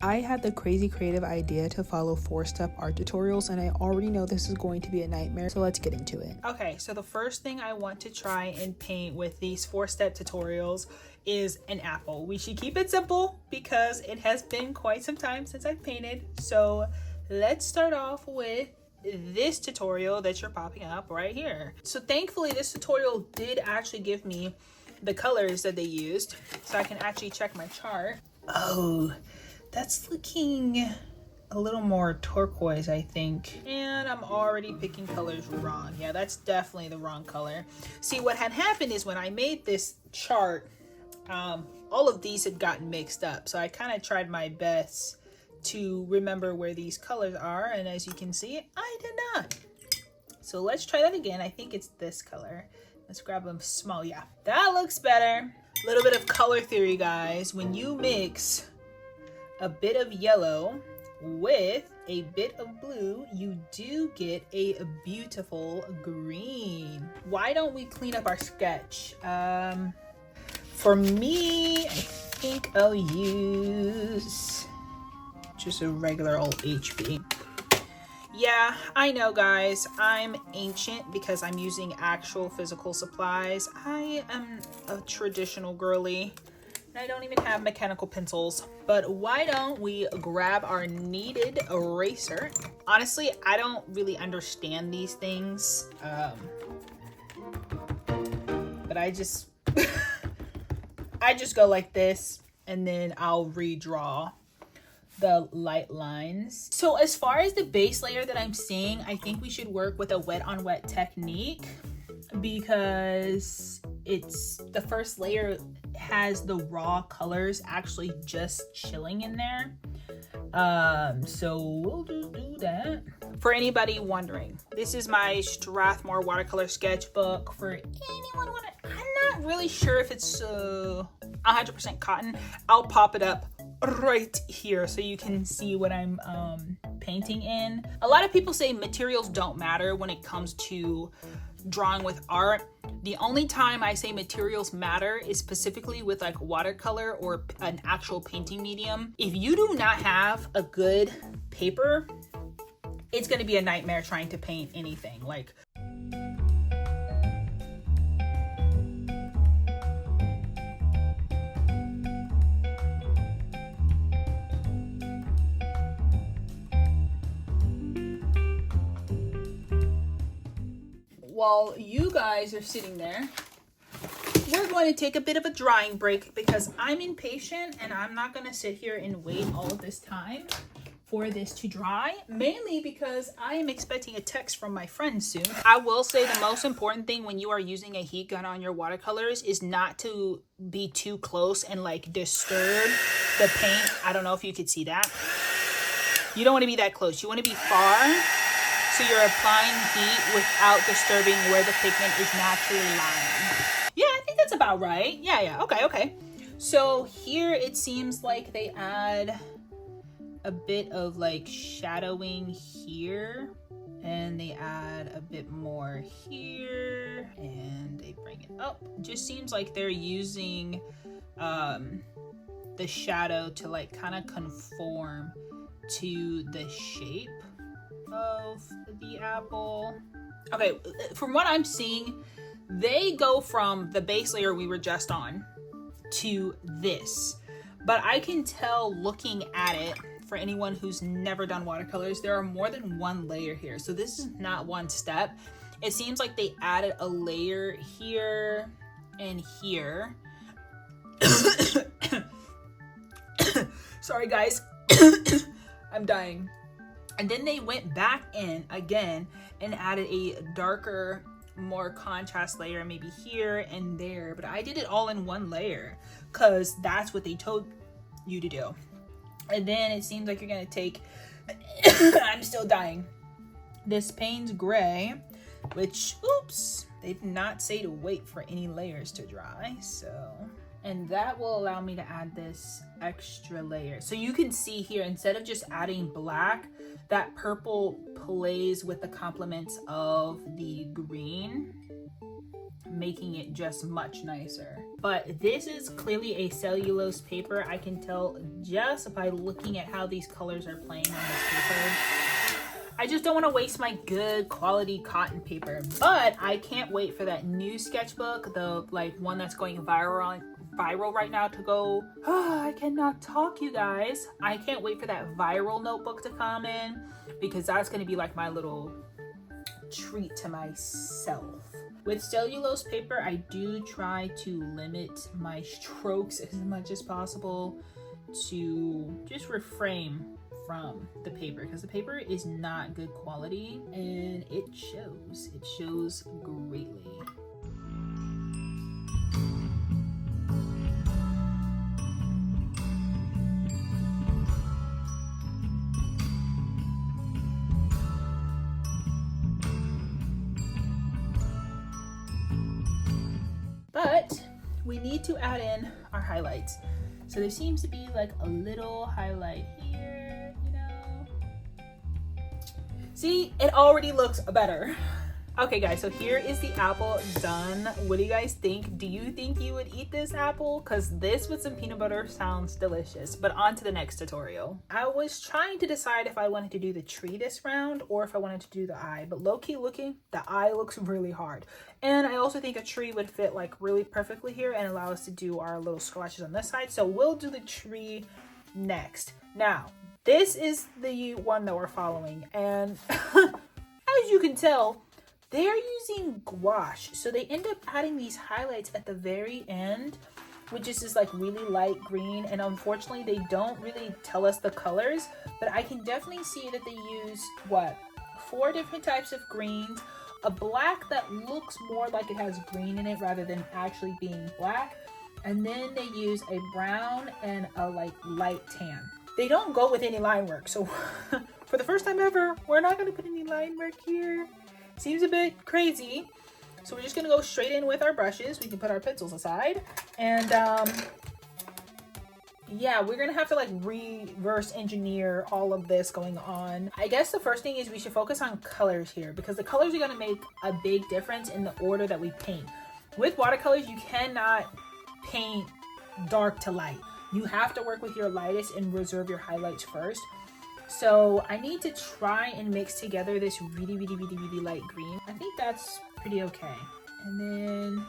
I had the crazy creative idea to follow 4-step art tutorials, and I already know this is going to be a nightmare, so let's get into it. Okay, so the first thing I want to try and paint with these 4-step tutorials is an apple. We should keep it simple because it has been quite some time since I've painted. So let's start off with this tutorial that you're popping up right here. So thankfully this tutorial did actually give me the colors that they used, so I can actually check my chart. Oh, that's looking a little more turquoise, I think. And I'm already picking colors wrong. Yeah, that's definitely the wrong color. See, what had happened is when I made this chart, all of these had gotten mixed up. So I kind of tried my best to remember where these colors are. And as you can see, I did not. So let's try that again. I think it's this color. Let's grab them small. Yeah, that looks better. A little bit of color theory, guys. When you mix a bit of yellow with a bit of blue, you do get a beautiful green. Why don't we clean up our sketch? For me, I think I'll use just a regular old HB. Yeah, I know, guys, I'm ancient because I'm using actual physical supplies. I am a traditional girly. I don't even have mechanical pencils, but why don't we grab our kneaded eraser? Honestly, I don't really understand these things, but I just I just go like this, and then I'll redraw the light lines. So as far as the base layer that I'm seeing, I think we should work with a wet on wet technique because it's the first layer has the raw colors actually just chilling in there. So we'll just do that. For anybody wondering, this is my Strathmore watercolor sketchbook. For anyone wondering, I'm not really sure if it's 100% cotton. I'll pop it up right here so you can see what I'm painting in. A lot of people say materials don't matter when it comes to drawing with art. The only time I say materials matter is specifically with like watercolor or an actual painting medium. If you do not have a good paper, it's going to be a nightmare trying to paint anything. Like, while you guys are sitting there, we're going to take a bit of a drying break because I'm impatient and I'm not going to sit here and wait all of this time for this to dry, mainly because I am expecting a text from my friend soon. I will say the most important thing when you are using a heat gun on your watercolors is not to be too close and like disturb the paint. I don't know if you could see that. You don't want to be that close. You want to be far, so you're applying heat without disturbing where the pigment is naturally lying. Yeah, I think that's about right. Yeah, okay. So here it seems like they add a bit of like shadowing here, and they add a bit more here, and they bring it up. It just seems like they're using the shadow to like kind of conform to the shape of the apple. Okay, from what I'm seeing, they go from the base layer we were just on to this, but I can tell looking at it, for anyone who's never done watercolors, there are more than one layer here. So this is not one step. It seems like they added a layer here and here. Sorry guys, I'm dying. And then they went back in again and added a darker, more contrast layer, maybe here and there. But I did it all in one layer because that's what they told you to do. And then it seems like you're gonna take, I'm still dying, this Payne's Gray, which, oops, they did not say to wait for any layers to dry, so. And that will allow me to add this extra layer. So you can see here, instead of just adding black, that purple plays with the complements of the green. making it just much nicer. But this is clearly a cellulose paper. I can tell just by looking at how these colors are playing on this paper. I just don't want to waste my good quality cotton paper, but I can't wait for that new sketchbook, the like one that's going viral right now to go. I cannot talk, you guys. I can't wait for that viral notebook to come in, because that's going to be like my little treat to myself. With cellulose paper, I do try to limit my strokes as much as possible to just refrain from the paper, because the paper is not good quality and it shows greatly. But we need to add in our highlights. So there seems to be like a little highlight here, you know. See, it already looks better. Okay guys, so here is the apple done. What do you guys think? Do you think you would eat this apple? Because this with some peanut butter sounds delicious. But on to the next tutorial. I was trying to decide if I wanted to do the tree this round or if I wanted to do the eye. But low-key looking, the eye looks really hard. And I also think a tree would fit like really perfectly here and allow us to do our little scratches on this side. So we'll do the tree next. Now, this is the one that we're following. And as you can tell, they're using gouache, so they end up adding these highlights at the very end, which is just like really light green, and unfortunately they don't really tell us the colors, but I can definitely see that they use 4 different types of greens, a black that looks more like it has green in it rather than actually being black, and then they use a brown and a like light tan. They don't go with any line work, so for the first time ever, we're not going to put any line work here. Seems a bit crazy, so we're just gonna go straight in with our brushes. We can put our pencils aside, and yeah, we're gonna have to like reverse engineer all of this going on. I guess the first thing is we should focus on colors here, because the colors are gonna make a big difference in the order that we paint. With watercolors, you cannot paint dark to light. You have to work with your lightest and reserve your highlights first. So I need to try and mix together this really light green. I think that's pretty okay. And then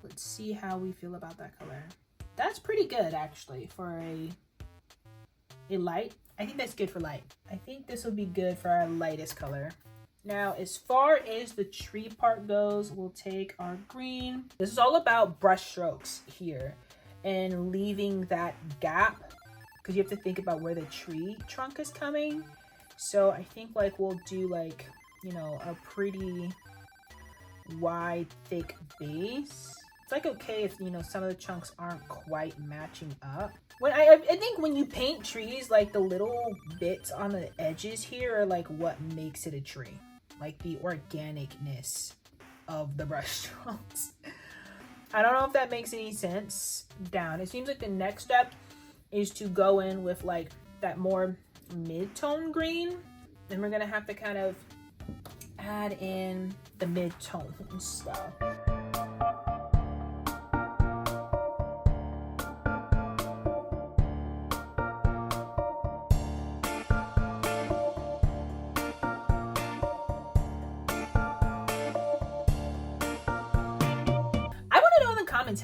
let's see how we feel about that color. That's pretty good actually for a light. I think that's good for light. I think this will be good for our lightest color. Now, as far as the tree part goes, we'll take our green. This is all about brush strokes here and leaving that gap, because you have to think about where the tree trunk is coming. So I think like we'll do like, you know, a pretty wide, thick base. It's like okay if, you know, some of the chunks aren't quite matching up. When I think when you paint trees, like the little bits on the edges here are like what makes it a tree. Like the organicness of the brush strokes. I don't know if that makes any sense down. It seems like the next step is to go in with like that more mid-tone green. Then we're gonna have to kind of add in the mid-tone stuff.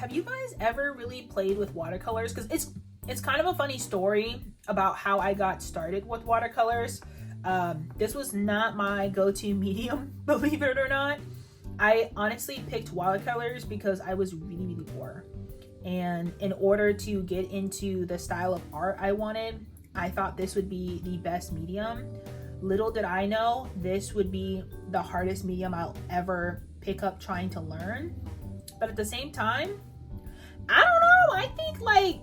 Have you guys ever really played with watercolors? Because it's kind of a funny story about how I got started with watercolors. This was not my go-to medium, believe it or not. I honestly picked watercolors because I was really poor, and in order to get into the style of art I wanted, I thought this would be the best medium. Little did I know this would be the hardest medium I'll ever pick up trying to learn. But at the same time, I don't know, I think like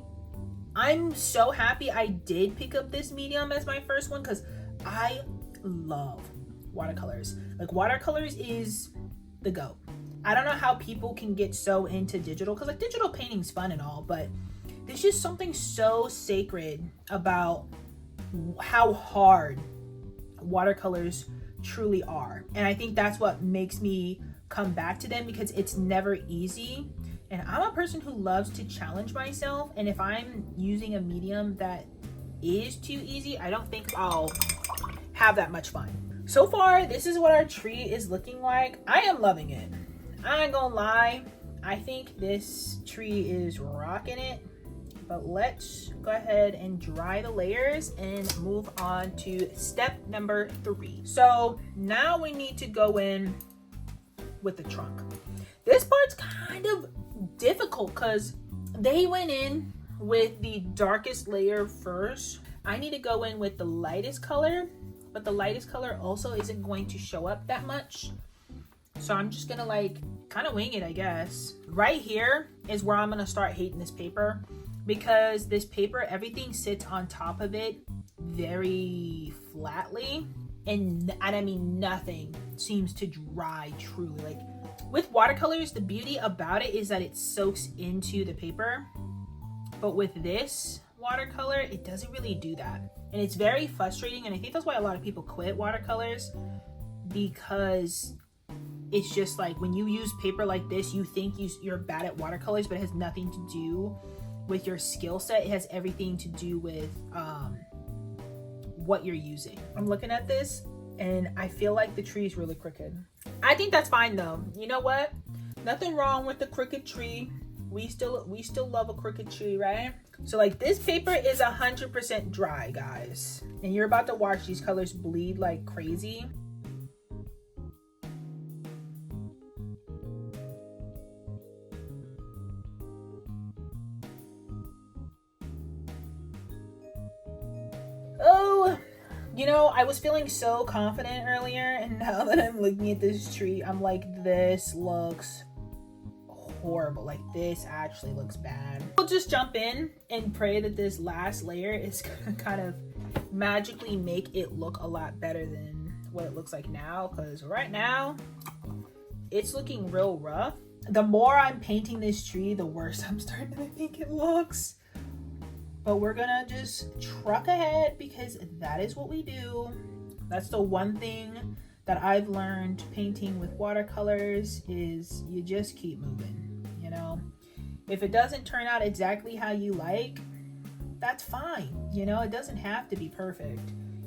I'm so happy I did pick up this medium as my first one, because I love watercolors. Like watercolors is the GOAT. I don't know how people can get so into digital, because like digital painting's fun and all, but there's just something so sacred about how hard watercolors truly are. And I think that's what makes me come back to them because it's never easy. And I'm a person who loves to challenge myself. And if I'm using a medium that is too easy, I don't think I'll have that much fun. So far, this is what our tree is looking like. I am loving it. I ain't gonna lie. I think this tree is rocking it. But let's go ahead and dry the layers and move on to step number 3. So now we need to go in with the trunk. This part's kind of difficult because they went in with the darkest layer first. I need to go in with the lightest color, but the lightest color also isn't going to show up that much. So I'm just gonna like kind of wing it, I guess. Right here is where I'm gonna start hating this paper, because this paper, everything sits on top of it very flatly, and I mean nothing seems to dry truly. Like with watercolors, the beauty about it is that it soaks into the paper, but with this watercolor, it doesn't really do that, and it's very frustrating. And I think that's why a lot of people quit watercolors, because it's just like when you use paper like this, you think you're bad at watercolors, but it has nothing to do with your skill set. It has everything to do with what you're using. I'm looking at this and I feel like the tree is really crooked. I think that's fine though. You know what? Nothing wrong with the crooked tree. We still love a crooked tree, right? So like this paper is 100% dry, guys, and you're about to watch these colors bleed like crazy. You know, I was feeling so confident earlier, and now that I'm looking at this tree, I'm like, this looks horrible. Like, this actually looks bad. We'll just jump in and pray that this last layer is gonna kind of magically make it look a lot better than what it looks like now, because right now, it's looking real rough. The more I'm painting this tree, the worse I'm starting to think it looks. But we're gonna just truck ahead because that is what we do. That's the one thing that I've learned painting with watercolors, is you just keep moving, you know? If it doesn't turn out exactly how you like, that's fine. You know, it doesn't have to be perfect.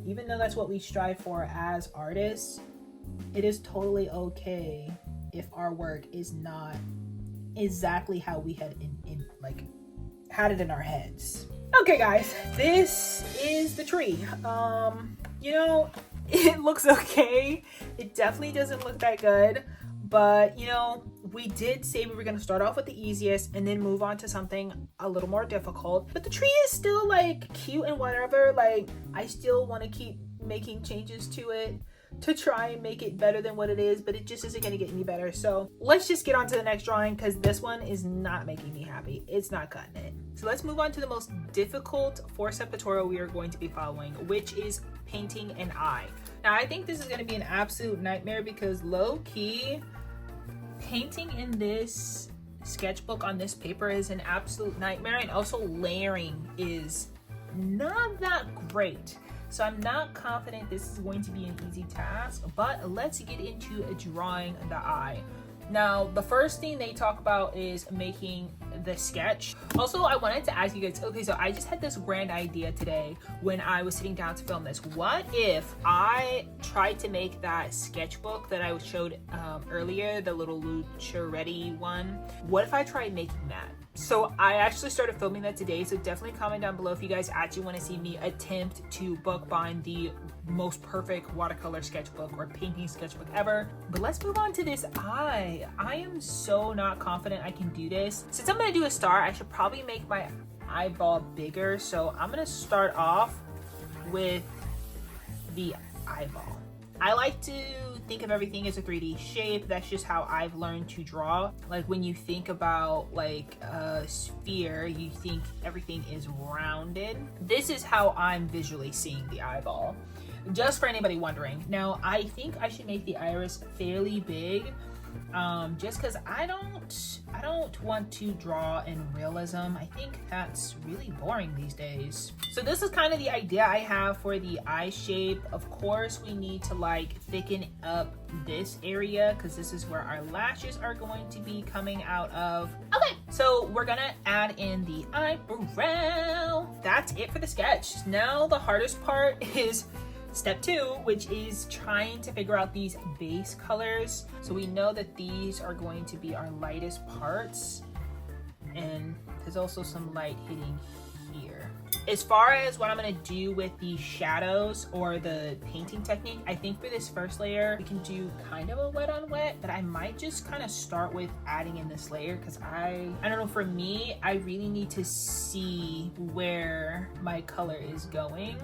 Even though that's what we strive for as artists, it is totally okay if our work is not exactly how we had had it in our heads. Okay guys, this is the tree. You know, it looks okay. It definitely doesn't look that good, but you know, we did say we were going to start off with the easiest and then move on to something a little more difficult. But the tree is still like cute and whatever. Like, I still want to keep making changes to it to try and make it better than what it is, but it just isn't going to get any better. So let's just get on to the next drawing, because this one is not making me happy. It's not cutting it. So let's move on to the most difficult 4-step tutorial we are going to be following, which is painting an eye. Now I think this is going to be an absolute nightmare, because low-key painting in this sketchbook on this paper is an absolute nightmare, and also layering is not that great. So I'm not confident this is going to be an easy task, but let's get into drawing the eye. Now, the first thing they talk about is making the sketch. Also, I wanted to ask you guys, okay, so I just had this grand idea today when I was sitting down to film this. What if I tried to make that sketchbook that I showed earlier, the little Lucharetti one? What if I tried making that? So I actually started filming that today, so definitely comment down below if you guys actually want to see me attempt to bookbind the most perfect watercolor sketchbook or painting sketchbook ever. But let's move on to this eye. I am so not confident I can do this. Since I'm gonna do a star, I should probably make my eyeball bigger. So I'm gonna start off with the eyeball. I like to think of everything as a 3D shape. That's just how I've learned to draw. Like when you think about like a sphere, you think everything is rounded. This is how I'm visually seeing the eyeball. Just for anybody wondering. Now, I think I should make the iris fairly big just because I don't want to draw in realism. I think that's really boring these days. So this is kind of the idea I have for the eye shape. Of course, we need to like thicken up this area because this is where our lashes are going to be coming out of. Okay, so we're gonna add in the eyebrow. That's it for the sketch. Now the hardest part is step 2, which is trying to figure out these base colors. So we know that these are going to be our lightest parts, and there's also some light hitting here. As far as what I'm gonna do with the shadows or the painting technique, I think for this first layer, we can do kind of a wet on wet, but I might just kind of start with adding in this layer because I don't know, for me, I really need to see where my color is going.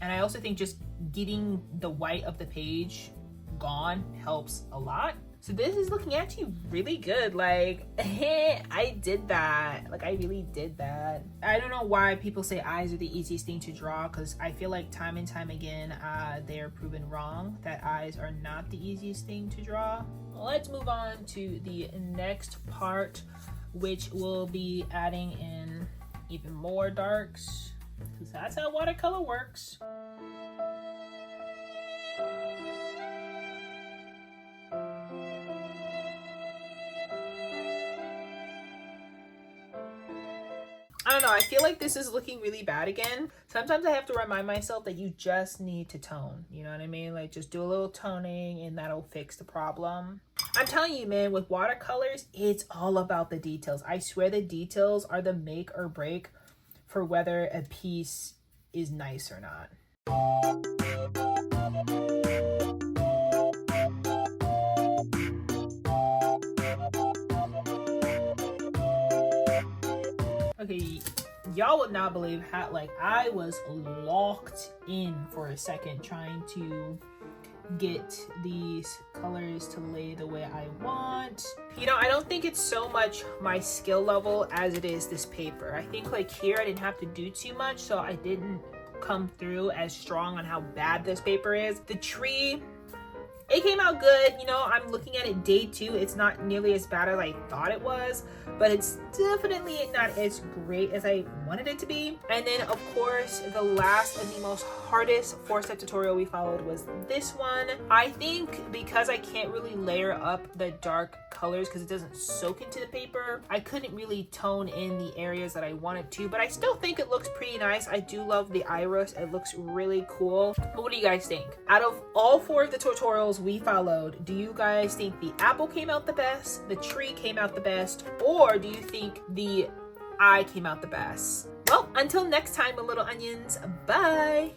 And I also think just getting the white of the page gone helps a lot. So this is looking actually really good. Like, I did that. Like, I really did that. I don't know why people say eyes are the easiest thing to draw, because I feel like time and time again, they are proven wrong, that eyes are not the easiest thing to draw. Let's move on to the next part, which will be adding in even more darks, because that's how watercolor works. I don't know, I feel like this is looking really bad again. Sometimes I have to remind myself that you just need to tone, you know what I mean? Like, just do a little toning and that'll fix the problem. I'm telling you, man, with watercolors, it's all about the details. I swear the details are the make or break for whether a piece is nice or not. Okay, y'all would not believe how, like, I was locked in for a second trying to get these colors to lay the way I want. You know, I don't think it's so much my skill level as it is this paper. I think like here I didn't have to do too much, so I didn't come through as strong on how bad this paper is. The tree, it came out good. You know, I'm looking at it day 2. It's not nearly as bad as I thought it was, but it's definitely not as great as I wanted it to be. And then of course, the last and the most hardest 4-step tutorial we followed was this one. I think because I can't really layer up the dark colors because it doesn't soak into the paper, I couldn't really tone in the areas that I wanted to, but I still think it looks pretty nice. I do love the iris. It looks really cool. But what do you guys think? Out of all 4 of the tutorials we followed, do you guys think the apple came out the best, the tree came out the best, or do you think the eye came out the best? Well, until next time, my little onions, bye!